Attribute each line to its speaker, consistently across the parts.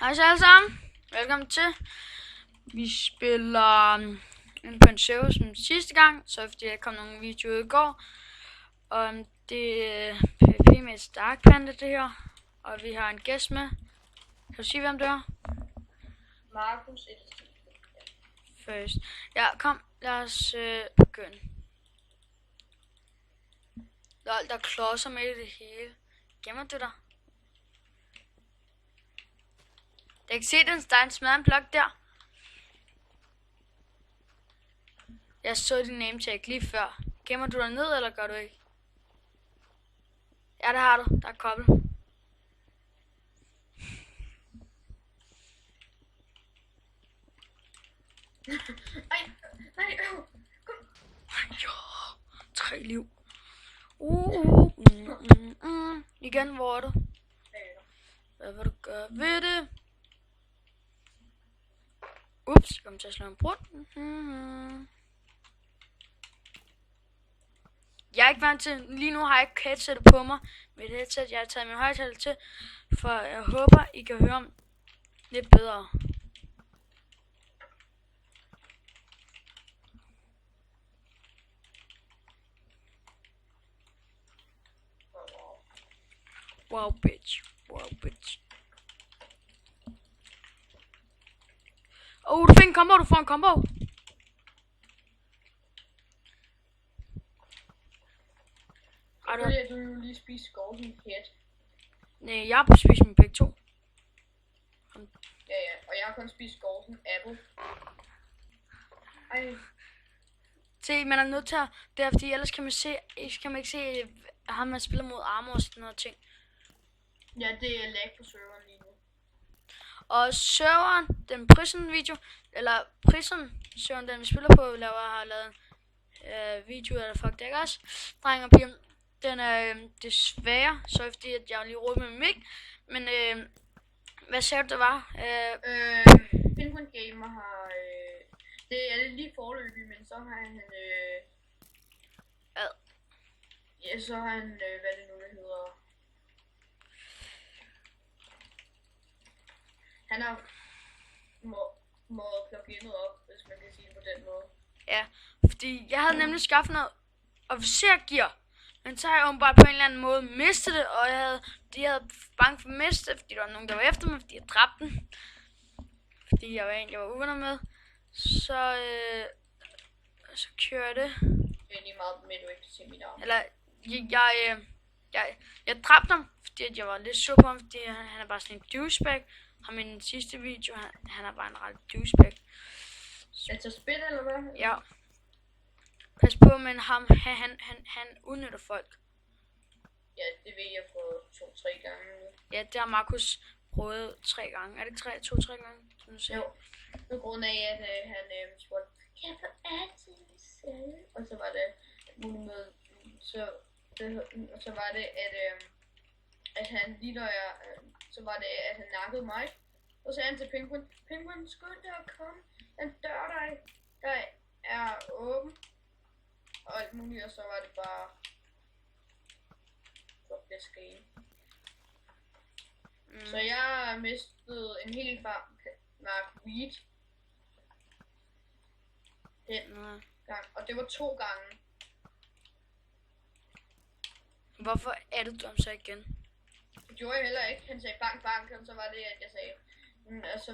Speaker 1: Hej så alle sammen. Velkommen til. Vi spiller en server som sidste gang, så fordi der kom nogle videoer i går. Og det er PvP med et Dark Panda det her. Og vi har en gæst med. Kan du sige hvem det er?
Speaker 2: Markus
Speaker 1: Først. Ja, kom. Lad os begynde. Lol, der klodser med i det hele. Gemmer du dig? Jeg kan se, den der en smadret blok der. Jeg så din name tag lige før. Gemmer du dig ned, eller gør du ikke? Ja, det har du. Der er kobbel.
Speaker 2: Nej,
Speaker 1: Jo, 3 liv. Igen, hvor er du? Hvad vil du gøre ved det? Ups, jeg kom til at slå en brud. Jeg er ikke vant til, lige nu har jeg ikke headsetet på mig. Mit headset, jeg har taget min højttaler til, for jeg håber, I kan høre om lidt bedre. Wow, bitch. Wow, bitch. Du fik en combo, du får en combo.
Speaker 2: du jo lige spise golden head.
Speaker 1: Nej, jeg har spist dem begge to.
Speaker 2: Ja, og jeg har kun spist golden apple. Ej.
Speaker 1: Se, man er nødt til at... Det er fordi, ellers kan man ikke se, ham man spiller mod armor og sådan noget ting.
Speaker 2: Ja, det er lag på serveren lige nu.
Speaker 1: Og serveren, den prison video, eller prison serveren, den vi spiller på, har lavet en video, eller fuck det ikke også, drenge og piger. Den er desværre, så fordi at jeg lige rådte med min mic, men hvad sagde du det var?
Speaker 2: Penguin Gamer har, det er lidt lige forløbig, men så har han, ja, så har han, hvad det nu det hedder, han har må pluginet op, hvis man kan sige det på den måde.
Speaker 1: Ja, fordi jeg havde nemlig skaffet noget officergear, men så har jeg åbenbart på en eller anden måde mistet det, og de havde bange for at miste det, fordi der var nogen, der var efter mig, fordi jeg dræbte den. Fordi jeg var en, jeg var uvenner med. Så kører det.
Speaker 2: Det er lige meget med, at du ikke kan se mit arm.
Speaker 1: Eller, jeg dræbte ham, fordi at jeg var lidt sur på ham, fordi han er bare sådan en douchebag. Ham i den sidste video, han er bare en ret douchebag.
Speaker 2: Altså spil eller hvad?
Speaker 1: Ja. Pas på, men han udnytter folk.
Speaker 2: Ja, det ved jeg på 2-3 gange.
Speaker 1: Ja, det har Markus prøvet 3 gange. Er det ikke 2-3 gange?
Speaker 2: Jo. På grund af, at han spurgte, kan jeg få altid selv? Og så var det mulighed. Så var det, at han lige når jeg, så var det, at han nakkede mig. Og så sagde han til Penguin, skynd dig at komme. Den dør der er åben. Og alt muligt, og så var det bare... Fuck, det skal Så jeg mistede en hel mark weed. Den gang, og det var 2 gange.
Speaker 1: Hvorfor er det du så igen?
Speaker 2: Det gjorde jeg heller ikke. Han sagde bank, og så var det, at jeg sagde... Og så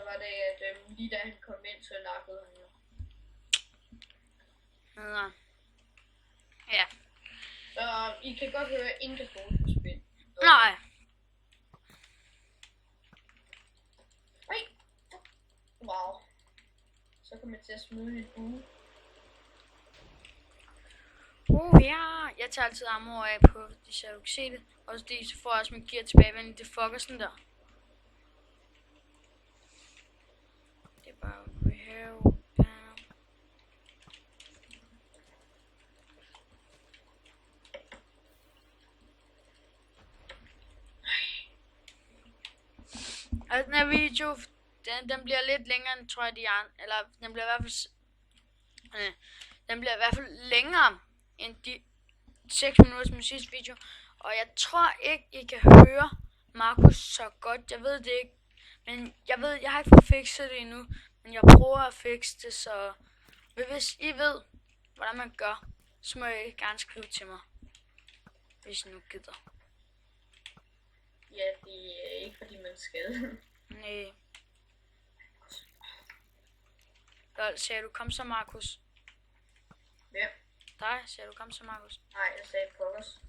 Speaker 2: var det, at lige da han kom ind, så nakkede han jo.
Speaker 1: Ja.
Speaker 2: Så I kan godt høre, at ingen kan få det på spil.
Speaker 1: Nej.
Speaker 2: Nej. Wow. Så kommer jeg til at smide mit bue.
Speaker 1: Ja. Jeg tager altid armor af på, så du kan se det. Og så får jeg også min gear tilbage, men det fucker sådan der. Det er bare we have down. Og den her video, den bliver lidt længere end tror jeg de andre, eller den bliver i hvert fald længere end de 6 minutter som sidste video. Og jeg tror ikke, I kan høre Markus så godt. Jeg ved det ikke. Men jeg har ikke fået fikset det endnu. Men jeg prøver at fikse det, så hvis I ved, hvordan man gør, så må I gerne skrive til mig. Hvis I nu gider.
Speaker 2: Ja, det er ikke fordi man skal.
Speaker 1: Nej. Lol, sagde du kom så, Markus?
Speaker 2: Hvem?
Speaker 1: Dig, sagde du kom så, Markus?
Speaker 2: Nej, jeg sagde pokkers.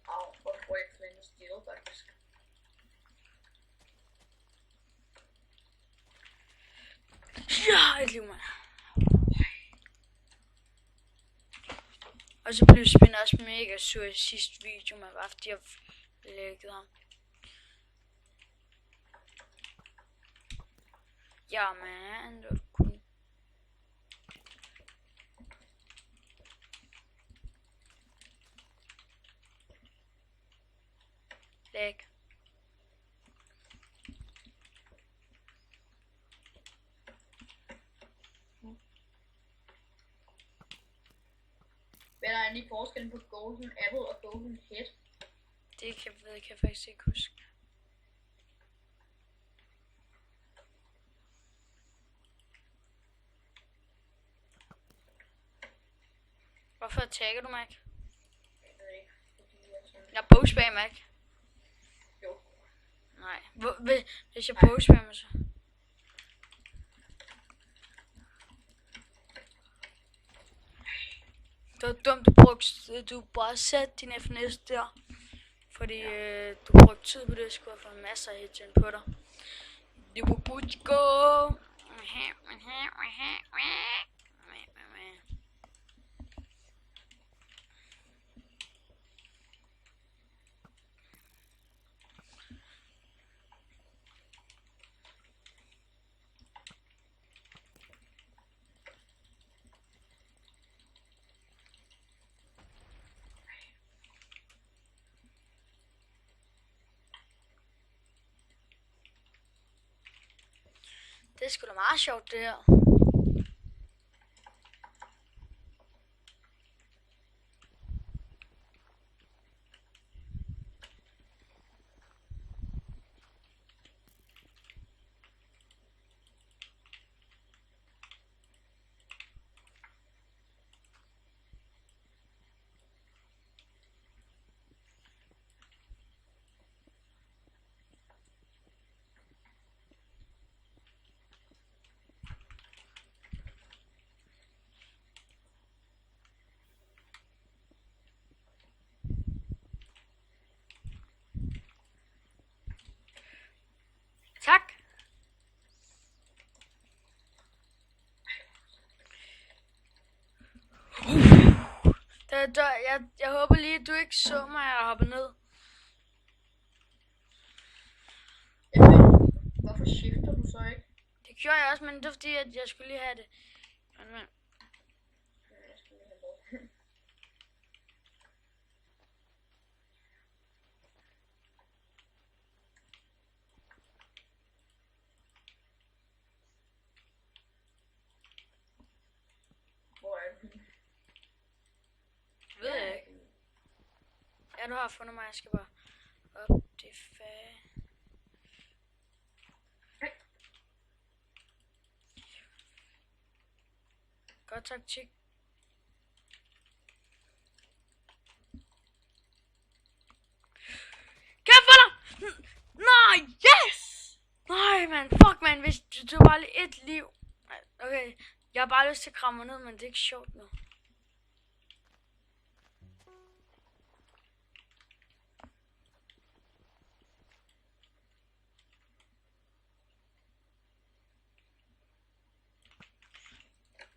Speaker 2: Au, hvor tror jeg flinte steel faktisk.
Speaker 1: Ja, et liv, mand. Og så blev Spin også mega sur i sidste video, man var fordi jeg lægget ham. Ja, man, det var kun. Læg.
Speaker 2: Hvad er der egentlig forskellen på Golden Apple og Golden Head?
Speaker 1: Det kan jeg faktisk ikke huske. Hvorfor tagger du mig ikke?
Speaker 2: Jeg ved ikke, fordi jeg sådan...
Speaker 1: Jeg bogspammer ikke.
Speaker 2: Jo.
Speaker 1: Nej. Hvis jeg bogspammer så. Det var dumt, du bare satte din FNS der. Fordi du brugte tid på det, jeg skulle have fået masser af hits ind på dig. Det var Butchko. Det er sgu da meget sjovt, det her. Tak. Jeg håber lige, at du ikke så mig og hoppe ned.
Speaker 2: Jamen, hvorfor skifter du så ikke?
Speaker 1: Det gjorde jeg også, men det var fordi, at jeg skulle lige have det. Men.
Speaker 2: Jeg skal lige have lov. Hvor er den?
Speaker 1: Ved jeg ikke. Ja, du har fundet mig. Jeg skal bare op det Godt taktik. Kan jeg få dig? Nej, yes! Nej, man. Fuck, man. Hvis du bare lige et liv. Okay, jeg har bare lyst til at kramme ned, men det er ikke sjovt nu.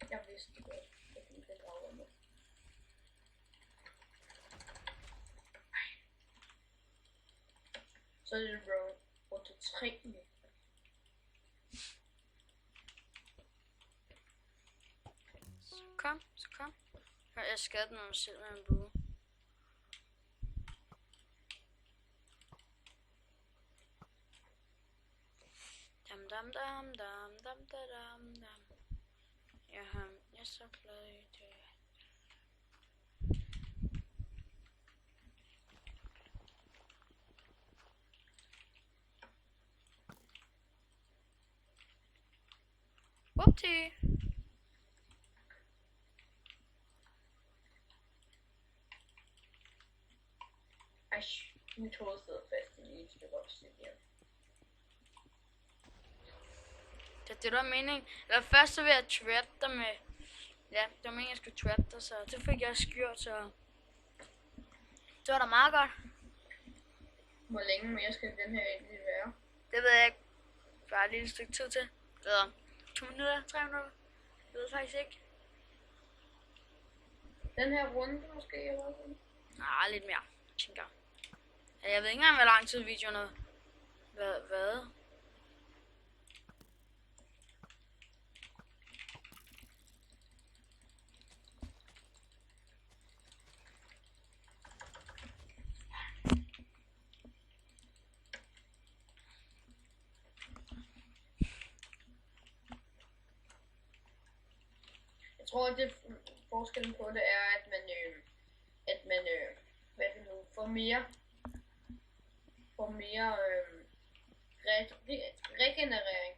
Speaker 2: Jeg vidste det godt. Jeg fik det gravet med. Så er det round 8-3 nu.
Speaker 1: Så kom. Jeg skadede den mig selv med en bue. Dam dam dam dam dam dam dam. Jeg er så glad i det. Whoopty.
Speaker 2: Ej, mit hoved sidder fast i lige et stykke opsigt her.
Speaker 1: Det var meningen. Eller først så ville jeg trappe dig med... Ja, det var meningen, jeg skulle trappe dig, så det fik jeg også gjort, så... Det var da meget godt.
Speaker 2: Hvor længe mere skal den her egentlig være?
Speaker 1: Det ved jeg ikke. Bare lige et stykke tid til. Eller 2 minutter, 3 minutter. Jeg ved faktisk ikke.
Speaker 2: Den her runde måske, eller hvad?
Speaker 1: Nej, lidt mere, tænker jeg. Jeg ved ikke engang, hvor lang tid videoen har været.
Speaker 2: Jeg tror, at det forskellen på det er, at man hvad det nu, får mere regenerering.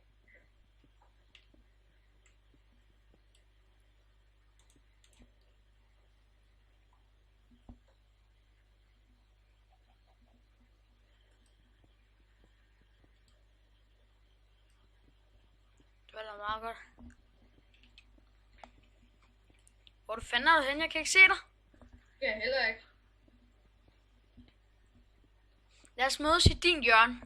Speaker 1: Det var da meget godt. Hvor du fanden er du henne? Jeg kan ikke se dig.
Speaker 2: Det er heller ikke.
Speaker 1: Lad os mødes i din hjørne.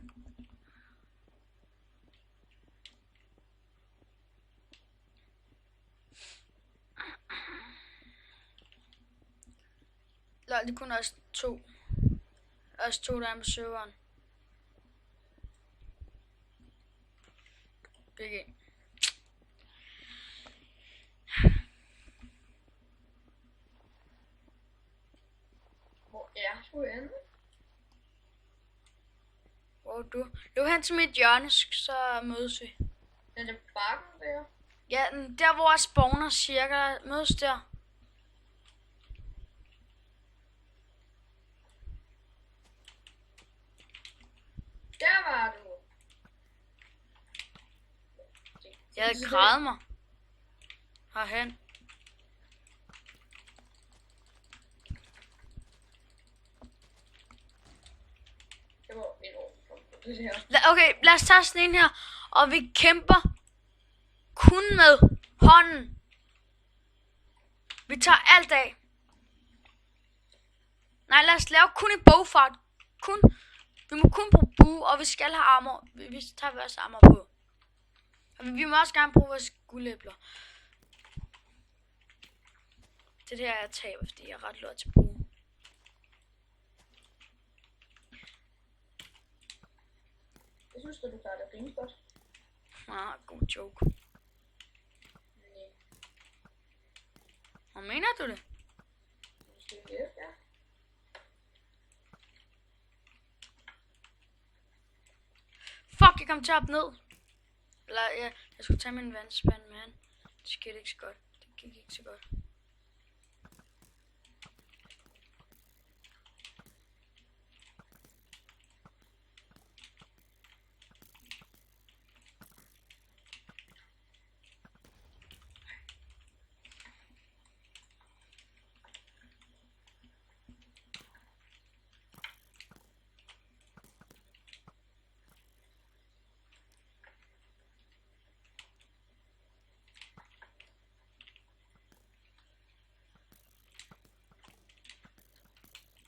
Speaker 1: Lad det kun os to. Os to, der er på serveren. GG.
Speaker 2: Hvor er du henne?
Speaker 1: Hvor du? Løb hen til mit hjørne, så mødes vi.
Speaker 2: Er det bakken der?
Speaker 1: Ja, der hvor jeg spawner cirka. Mødes der.
Speaker 2: Der var du.
Speaker 1: Jeg havde grædet mig. Herhen.
Speaker 2: Det var enormt det her.
Speaker 1: Okay, lad os tage sådan en her. Og vi kæmper kun med hånden. Vi tager alt af. Nej, lad os lave kun i bogfart. Vi må kun bruge bue, og vi skal have armor. Vi tager vores armor på. Og vi må også gerne bruge vores guldæbler. Det der jeg taber, fordi jeg er ret lort til bue.
Speaker 2: Jeg synes, at du klarer det rimelig godt.
Speaker 1: God joke.
Speaker 2: Nej.
Speaker 1: Hvad mener du det?
Speaker 2: Måske lidt, ja.
Speaker 1: Fuck, jeg kom til at hoppe ned. Eller jeg skulle tage min vandspand med han. Det skete ikke så godt. Det gik ikke så godt.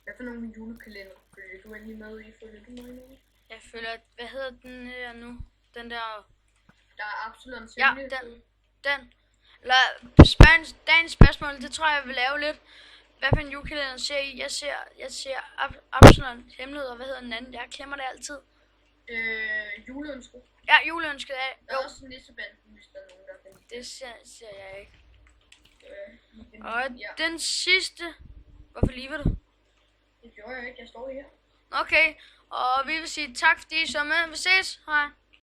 Speaker 2: Hvad for nogle julekalender følger du egentlig med i? Følger du med i?
Speaker 1: Jeg føler, hvad hedder den her nu? Den der...
Speaker 2: Der er Absalon
Speaker 1: Ja,
Speaker 2: Hemmelighed.
Speaker 1: den. Eller dagens spørgsmål, det tror jeg vil lave lidt. Hvad for en julekalender ser I? Jeg ser Absalon Hemmelighed, og hvad hedder den anden? Jeg glemmer det altid.
Speaker 2: Juleønsket.
Speaker 1: Ja, juleønsket af.
Speaker 2: Der er også Nissebanden, hvis der er nogen, der kan lide
Speaker 1: Det ser jeg ikke.
Speaker 2: det.
Speaker 1: Og
Speaker 2: Ja,
Speaker 1: den sidste... Hvorfor lever du?
Speaker 2: det gjorde jeg ikke. Jeg står her.
Speaker 1: Okay, og vi vil sige tak fordi I så med. Vi ses. Hej.